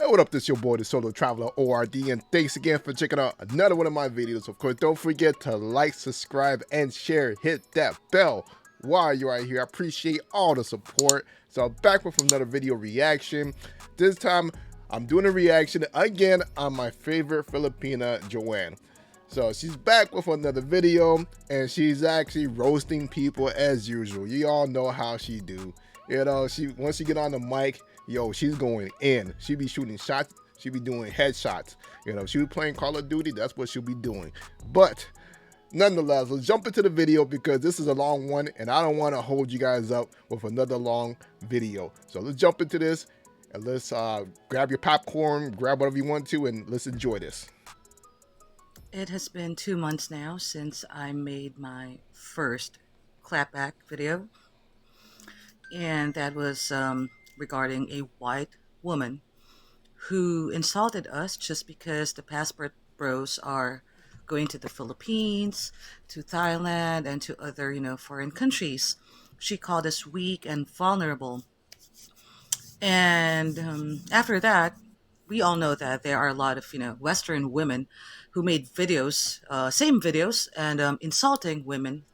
Hey, what up, this your boy, the Solo Traveler ORD, and thanks again for checking out another one of my videos. Of course, don't forget to like, subscribe, and share. Hit that bell while you're right here. I appreciate all the support. So I'm back with another video reaction. This time, I'm doing a reaction again on my favorite Filipina, Joan. So she's back with another video, and she's actually roasting people as usual. You all know how she do. You know, once she get on the mic, yo, she's going in. She be shooting shots. She be doing headshots. You know, she be playing Call of Duty. That's what she'll be doing. But nonetheless, let's jump into the video because this is a long one, and I don't want to hold you guys up with another long video. So let's jump into this, and let's grab your popcorn, grab whatever you want to, and let's enjoy this. It has been 2 months now since I made my first clapback video, and that was regarding a white woman who insulted us just because the passport bros are going to the Philippines, to Thailand, and to other, foreign countries. She called us weak and vulnerable. And after that, we all know that there are a lot of, Western women who made videos, same videos, and insulting women.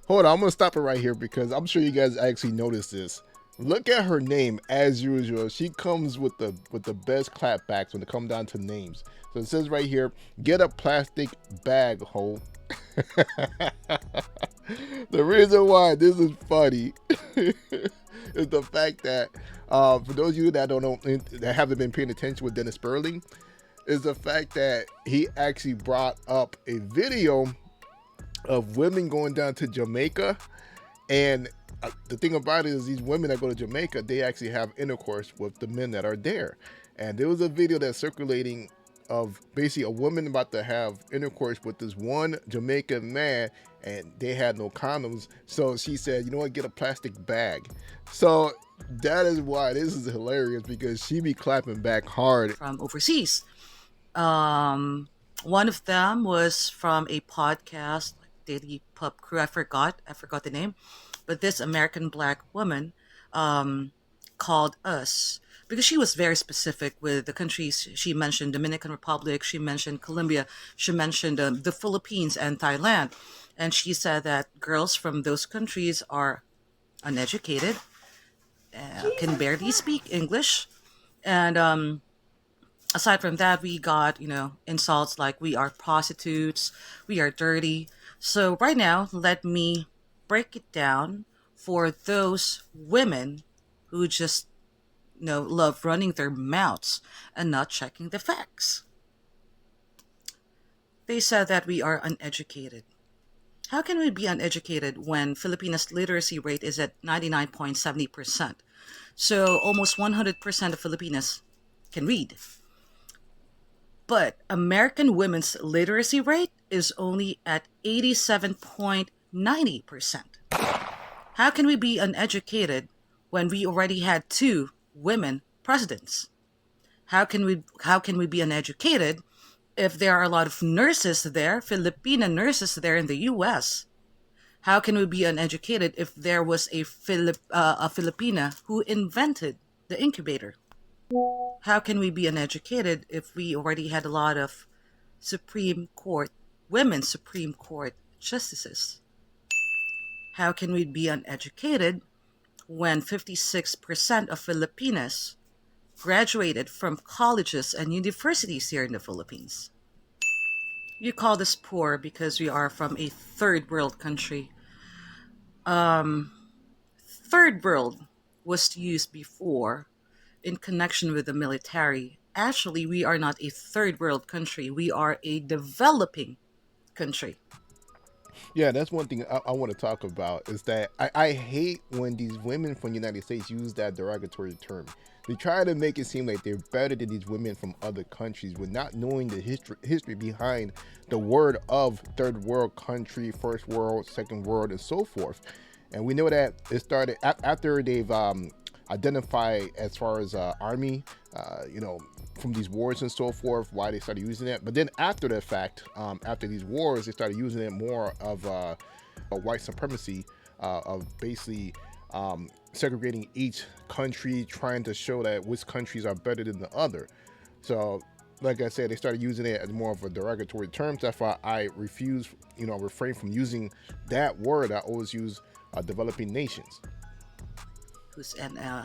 Hold on, I'm gonna stop it right here because I'm sure you guys actually noticed this. Look at her name as usual. She comes with the best clapbacks when it comes down to names. So it says right here, get a plastic bag, ho. The reason why this is funny is the fact that for those of you that don't know, that haven't been paying attention with Dennis Sperling, is the fact that he actually brought up a video of women going down to Jamaica, and the thing about it is these women that go to Jamaica, they actually have intercourse with the men that are there. And there was a video that's circulating of basically a woman about to have intercourse with this one Jamaican man, and they had no condoms. So she said, you know what, get a plastic bag. So that is why this is hilarious, because she be clapping back hard. From overseas. One of them was from a podcast, like Daily Pub Crew. I forgot the name, but this American black woman called us because she was very specific with the countries she mentioned: Dominican Republic, she mentioned Colombia, she mentioned the Philippines and Thailand, and she said that girls from those countries are uneducated, can barely speak English, and aside from that, we got, insults like we are prostitutes, we are dirty. So right now, let me break it down for those women who just, love running their mouths and not checking the facts. They said that we are uneducated. How can we be uneducated when Filipinas' literacy rate is at 99.70%? So almost 100% of Filipinas can read. But American women's literacy rate is only at 87.90%. How can we be uneducated when we already had 2 women presidents? How can we be uneducated if there are a lot of nurses there, Filipina nurses there in the US? How can we be uneducated if there was a Filipina who invented the incubator? How can we be uneducated if we already had a lot of women Supreme Court justices? How can we be uneducated when 56% of Filipinas graduated from colleges and universities here in the Philippines? You call this poor because we are from a third world country. Third world was used before in connection with the military. Actually, we are not a third world country. We are a developing country. Yeah, that's one thing I want to talk about, is that I hate when these women from the United States use that derogatory term. They try to make it seem like they're better than these women from other countries with not knowing the history behind the word of third world country, first world, second world, and so forth. And we know that it started after they've identified as far as army, from these wars and so forth, why they started using it. But then after the fact, after these wars, they started using it more of a white supremacy, of basically segregating each country, trying to show that which countries are better than the other. So, like I said, they started using it as more of a derogatory term. That's why I refrain from using that word. I always use developing nations.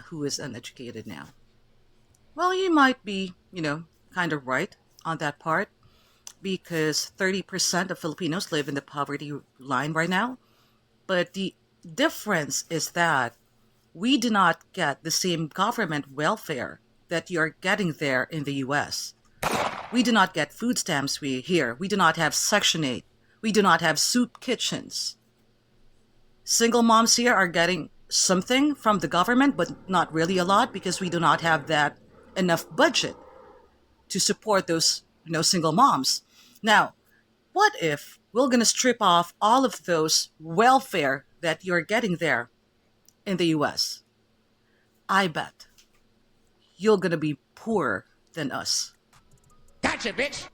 Who is uneducated now. Well, you might be, kind of right on that part because 30% of Filipinos live in the poverty line right now. But the difference is that we do not get the same government welfare that you're getting there in the US. We do not get food stamps here. We do not have Section 8. We do not have soup kitchens. Single moms here are getting something from the government, but not really a lot because we do not have that enough budget to support those, single moms. Now, what if we're going to strip off all of those welfare that you're getting there in the US? I bet you're going to be poorer than us. Gotcha, bitch.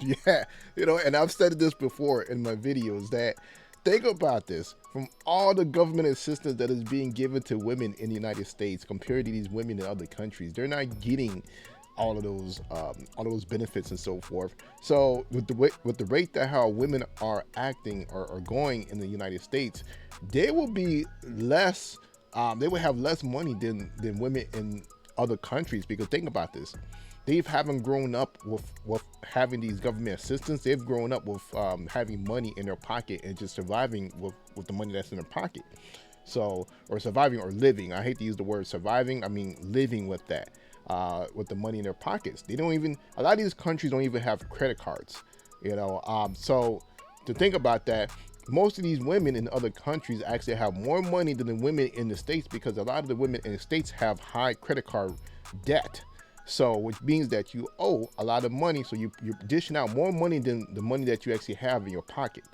Yeah, and I've said this before in my videos that think about this from all the government assistance that is being given to women in the United States compared to these women in other countries. They're not getting all of those benefits and so forth. So with the rate that how women are acting or going in the United States, they will be less. They will have less money than women in other countries. Because think about this, they haven't grown up with having these government assistance. They've grown up with having money in their pocket and just surviving with the money that's in their pocket. So, or surviving or living. I hate to use the word surviving. I mean living with that, with the money in their pockets. They don't even, a lot of these countries don't even have credit cards, So to think about that, most of these women in other countries actually have more money than the women in the States because a lot of the women in the States have high credit card debt. So, which means that you owe a lot of money. So you're dishing out more money than the money that you actually have in your pocket.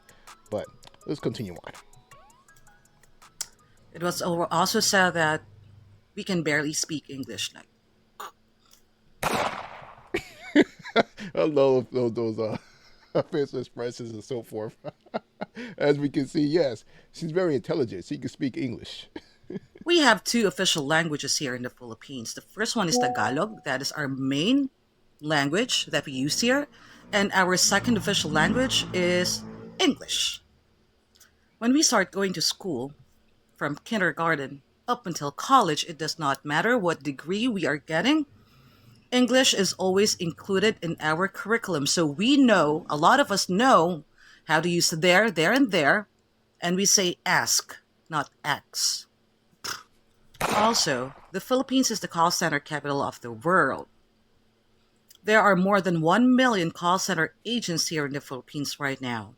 But let's continue on. It was also said that we can barely speak English. Like, I love those facial expressions and so forth. As we can see, yes, she's very intelligent. She can speak English. we have two official languages here in the Philippines. The first one is Tagalog, that is our main language that we use here, and our second official language is English. When we start going to school, from kindergarten up until college, it does not matter what degree we are getting. English is always included in our curriculum. So we know, a lot of us know how to use and there, and we say ask, not X. Also, the Philippines is the call center capital of the world. There are more than 1 million call center agents here in the Philippines right now.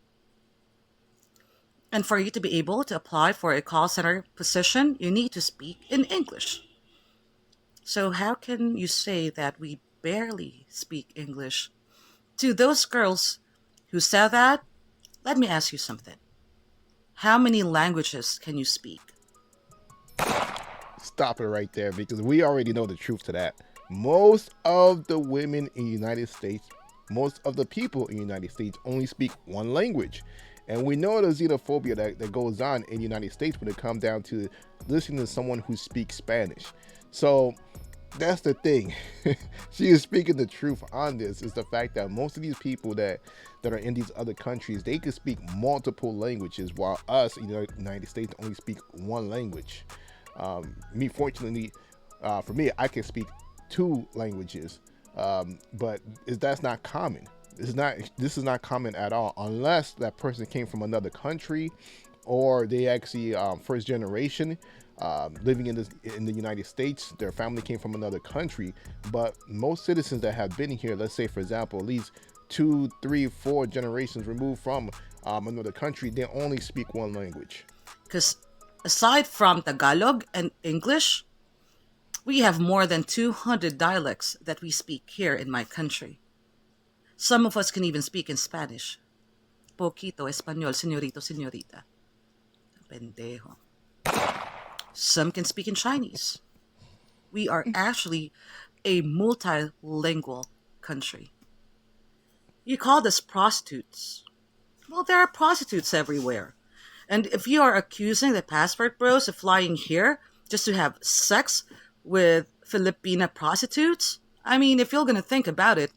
And for you to be able to apply for a call center position, you need to speak in English. So, how can you say that we barely speak English? To those girls who said that, let me ask you something. How many languages can you speak? Stop it right there because we already know the truth to that. Most of the women in the United States, most of the people in the United States only speak one language. And we know the xenophobia that goes on in the United States when it comes down to listening to someone who speaks Spanish. So that's the thing. She is speaking the truth on this, is the fact that most of these people that are in these other countries, they can speak multiple languages, while us in the United States only speak one language. Fortunately, for me, I can speak two languages, but that's not common. This is not common at all, unless that person came from another country, or they actually first generation living in the United States. Their family came from another country. But most citizens that have been here, let's say for example, at least 2, 3, 4 generations removed from another country, they only speak one language. Because aside from Tagalog and English, we have more than 200 dialects that we speak here in my country. Some of us can even speak in Spanish. Poquito Español, señorito, señorita. Pendejo. Some can speak in Chinese. We are actually a multilingual country. You call us prostitutes. Well, there are prostitutes everywhere. And if you are accusing the passport bros of flying here just to have sex with Filipina prostitutes, I mean, if you're gonna think about it,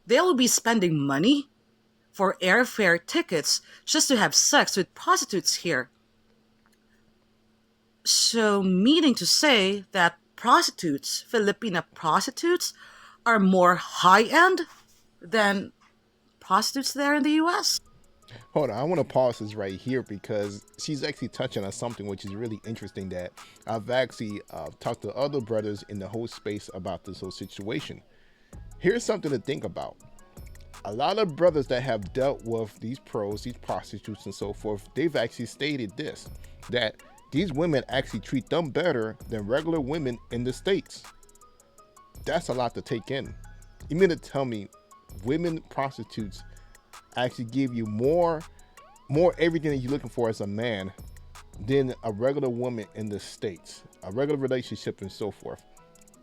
they will be spending money for airfare tickets just to have sex with prostitutes here. So, meaning to say that prostitutes, Filipina prostitutes, are more high end than prostitutes there in the US? Hold on, I want to pause this right here because she's actually touching on something which is really interesting that I've actually talked to other brothers in the whole space about this whole situation. Here's something to think about. A lot of brothers that have dealt with these pros, these prostitutes and so forth, they've actually stated this, that these women actually treat them better than regular women in the States. That's a lot to take in. You mean to tell me women prostitutes actually give you more everything that you're looking for as a man than a regular woman in the States, a regular relationship and so forth,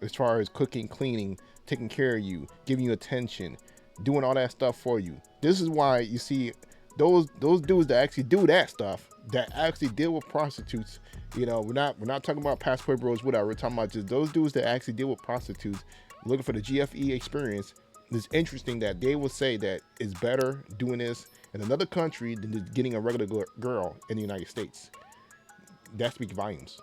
as far as cooking, cleaning, taking care of you, giving you attention, doing all that stuff for you. This is why you see those dudes that actually do that stuff, that actually deal with prostitutes. You know, we're not talking about passport bros, whatever. We're talking about just those dudes that actually deal with prostitutes, looking for the GFE experience. It's interesting that they will say that it's better doing this in another country than just getting a regular girl in the United States. That speaks volumes.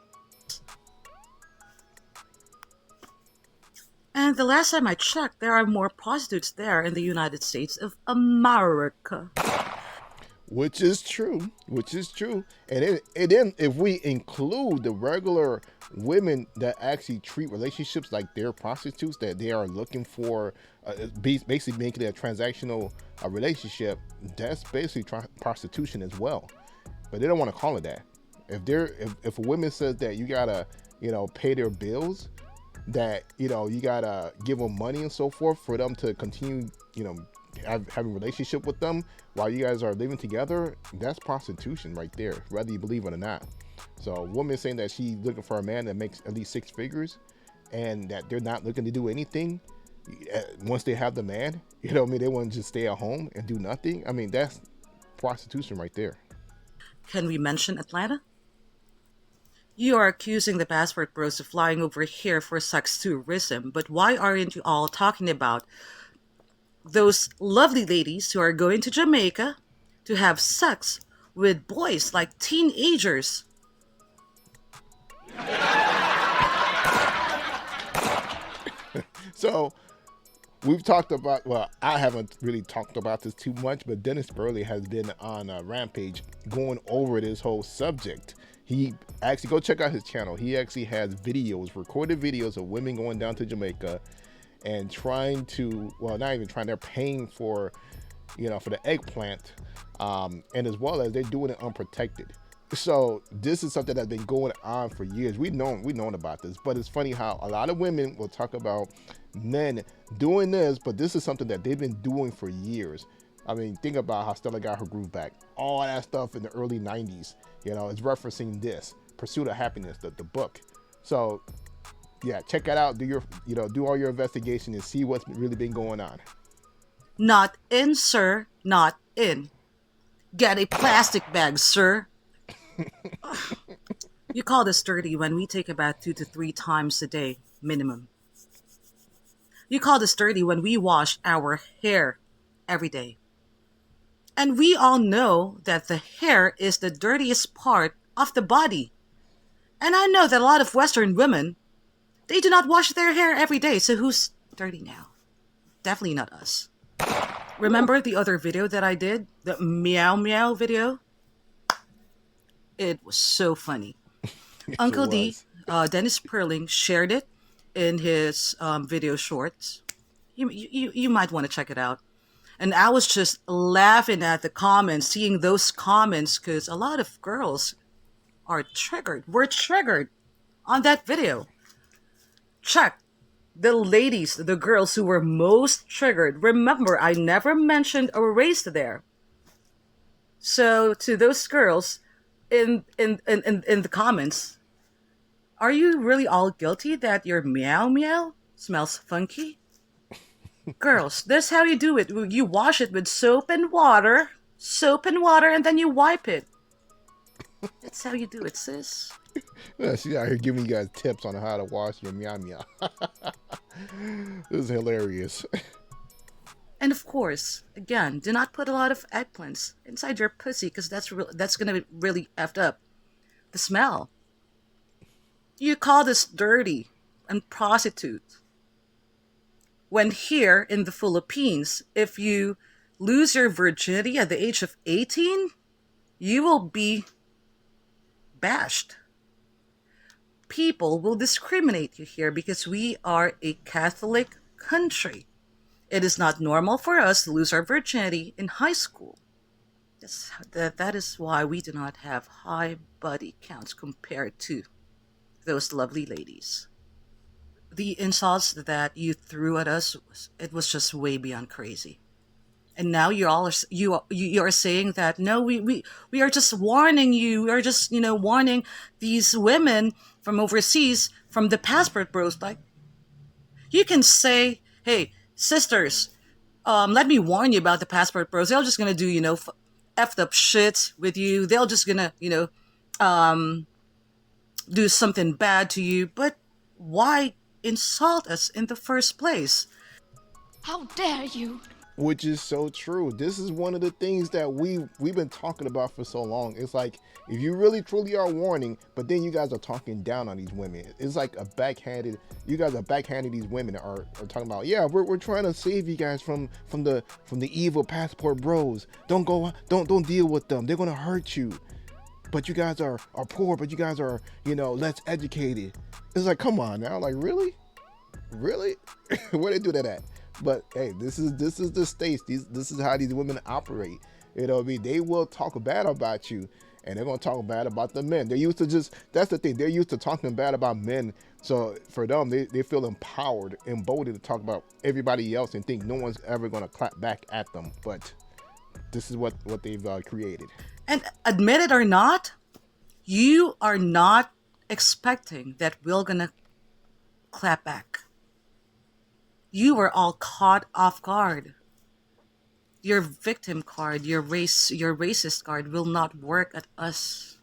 And the last time I checked, there are more prostitutes there in the United States of America. Which is true. And then if we include the regular women that actually treat relationships like they're prostitutes, that they are looking for, basically making it a transactional relationship, that's basically prostitution as well. But they don't want to call it that. If a woman says that you gotta, pay their bills, that, you gotta give them money and so forth for them to continue, having a relationship with them while you guys are living together, that's prostitution right there, whether you believe it or not. So a woman saying that she's looking for a man that makes at least 6 figures and that they're not looking to do anything once they have the man, they want to just stay at home and do nothing. I mean, that's prostitution right there. Can we mention Atlanta? You are accusing the passport bros of flying over here for sex tourism, but why aren't you all talking about those lovely ladies who are going to Jamaica to have sex with boys like teenagers? So we've talked about, well, I haven't really talked about this too much, but Dennis Burley has been on a rampage going over this whole subject. He actually, go check out his channel. He actually has recorded videos of women going down to Jamaica and trying to, well, not even trying, they're paying for, for the eggplant, and as well as they're doing it unprotected. So this is something that's been going on for years. We've known about this, but it's funny how a lot of women will talk about men doing this, but this is something that they've been doing for years. I mean, think about how Stella got her groove back. All that stuff in the early 90s, it's referencing this, Pursuit of Happiness, the book. So yeah, check that out. Do all your investigation and see what's really been going on. Not in, sir. Not in. Get a plastic bag, sir. You call this dirty when we take a bath 2 to 3 times a day, minimum. You call this dirty when we wash our hair every day. And we all know that the hair is the dirtiest part of the body. And I know that a lot of Western women, they do not wash their hair every day, so who's dirty now? Definitely not us. Remember the other video that I did? The meow meow video? It was so funny. Uncle D, Dennis Perling, shared it in his video shorts. You might want to check it out. And I was just laughing at the comments, seeing those comments, because a lot of girls are triggered. We're triggered on that video. Check the ladies, the girls who were most triggered. Remember, I never mentioned a race there. So to those girls in the comments, are you really all guilty that your meow meow smells funky? Girls, that's how you do it. You wash it with soap and water, and then you wipe it. That's how you do it, sis. Yeah, she's out here giving you guys tips on how to wash your meow meow. This is hilarious. And of course, again, do not put a lot of eggplants inside your pussy because that's gonna be really effed up. The smell. You call this dirty and prostitute. When here in the Philippines, if you lose your virginity at the age of 18, you will be bashed. People will discriminate you here because we are a Catholic country. It is not normal for us to lose our virginity in high school. That is why we do not have high body counts compared to those lovely ladies. The insults that you threw at us, it was just way beyond crazy. And now you are saying that no, we are just warning you. We are just warning these women from overseas from the passport bros. Like, you can say, hey sisters, let me warn you about the passport bros. They're just gonna do effed up shit with you. They're just gonna do something bad to you. But why insult us in the first place? How dare you? Which is so true. This is one of the things that we've been talking about for so long. It's like, if you really truly are warning, but then you guys are talking down on these women. It's like a backhanded, you guys are backhanding these women are talking about, yeah, we're trying to save you guys from the evil passport bros. Don't deal with them. They're gonna hurt you. But you guys are poor, but you guys are, less educated. It's like, come on now. Like, really? Where they do that at? But hey, this is the States. This is how these women operate. They will talk bad about you, and they're gonna talk bad about the men. They're used to that's the thing. They're used to talking bad about men. So for them, they feel empowered, emboldened to talk about everybody else and think no one's ever gonna clap back at them. But this is what they've created. And admit it or not, you are not expecting that we're gonna clap back. You were all caught off guard. Your victim card, your racist card will not work at us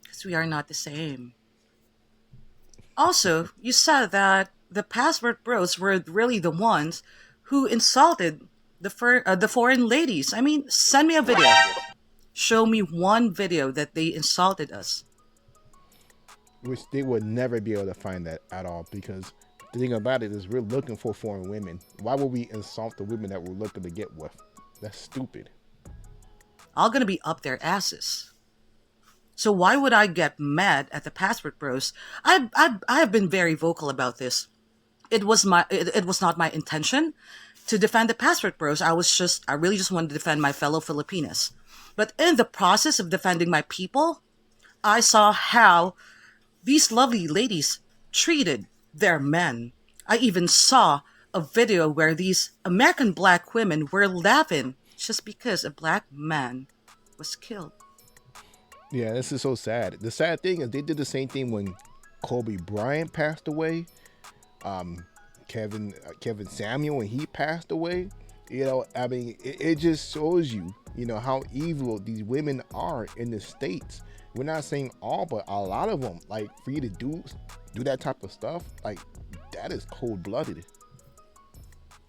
because we are not the same. Also, you said that the passport bros were really the ones who insulted the foreign ladies. I mean, send me a video. Show me one video that they insulted us. Which they would never be able to find that at all, because the thing about it is we're looking for foreign women. Why would we insult the women that we're looking to get with? That's stupid. All gonna be up their asses. So why would I get mad at the passport bros? I have been very vocal about this. It was not my intention to defend the passport bros. I really just wanted to defend my fellow Filipinas. But in the process of defending my people, I saw how these lovely ladies treated their men. I even saw a video where these American black women were laughing just because a black man was killed. Yeah, this is so sad. The sad thing is they did the same thing when Kobe Bryant passed away. Kevin Samuel, when he passed away. I mean, it just shows you, how evil these women are in the States. We're not saying all, but a lot of them. Like, for you to do that type of stuff, like, that is cold-blooded.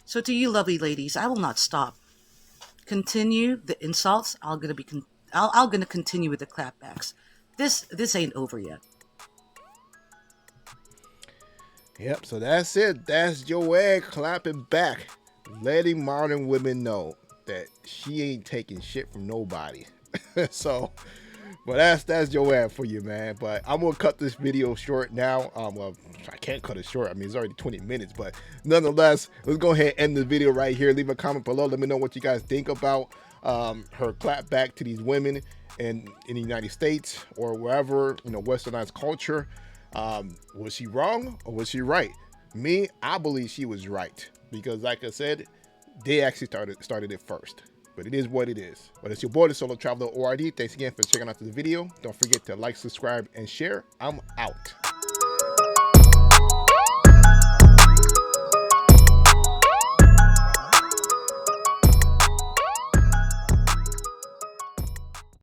So to you lovely ladies, I will not stop. Continue the insults. I'm gonna continue with the clapbacks. This ain't over yet. Yep, so that's it. That's Joan clapping back, letting modern women know that she ain't taking shit from nobody. So, but that's Joan for you, man. But I'm gonna cut this video short now. Well, I can't cut it short. I mean, it's already 20 minutes, but nonetheless, let's go ahead and end the video right here. Leave a comment below. Let me know what you guys think about her clap back to these women in the United States or wherever, westernized culture. Was she wrong or was she right? Me, I believe she was right, because like I said, they actually started it first. But it is what it is. But it's your boy, the Solo Traveler ORD. Thanks again for checking out this video. Don't forget to like, subscribe, and share. I'm out.